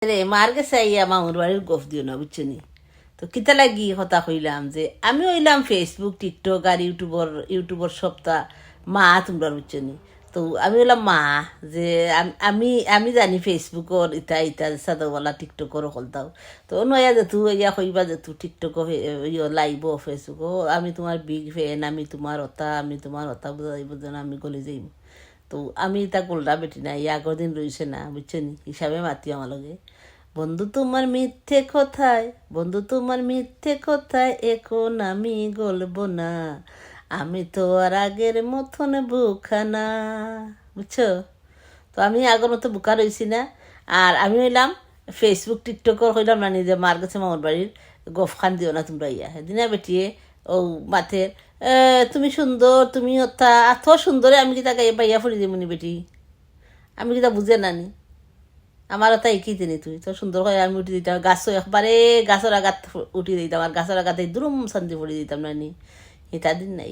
রে মার গেছে আইয়া মামুর বাড়ির গফ দিও না বুঝছো নি। তো কিতা লাগি কথা কইলাম যে আমি হইলাম ফেসবুক টিকটক আর ইউটিউবর সপ্তাহ মা তোমরা বুঝছো নি। তো আমি হইলাম মা যে আমি আমি জানি ফেসবুকর ইটা ইটা সাদাওয়ালা টিকটকর হলতাও। তো নয়া যে তুই ইয়া কইবা যে তুই টিকটক লাইব ফেসবুক আমি তোমার বিগ ফ্যান, আমি তোমার অতা, আমি তোমার অতা বুঝাইব যেন আমি গলে যাইব। তো আমি তা গোলটা বেটি না ইয়া আগর দিন রয়েছে না বুঝছো নি, হিসাবে মাতি আমার লগে। বন্ধু তোমার মিথ্যে কথায়, বন্ধু তোমার মিথ্যে কথায় এখন আমি গলবো না, আমি তো আর আগের মতন বোকা না, বুঝছো। তো আমি আগের মতো বোকা রয়েছি না। আর আমি হইলাম ফেসবুক টিকটকর হইলাম না, নিজে মার গেছে মামার বাড়ির গফ খান দিও না তোমরা ইয়া দিনা বেটিয়ে ও মাথে তুমি সুন্দর, তুমি অথা এত সুন্দরে আমি কি তাকে বাইয়া ফুরি দিমনি বেটি, আমি কি তা বুঝে নানি আমার তাই কি দিনি তুই তো সুন্দর করে আমি উঠে দিতাম গাছ একবারে গাছের আগাত উঠিয়ে দিতাম আর গাছের আগাতে দুরুম শান্তি পড়ে দিতাম নানি এটা দিন নাই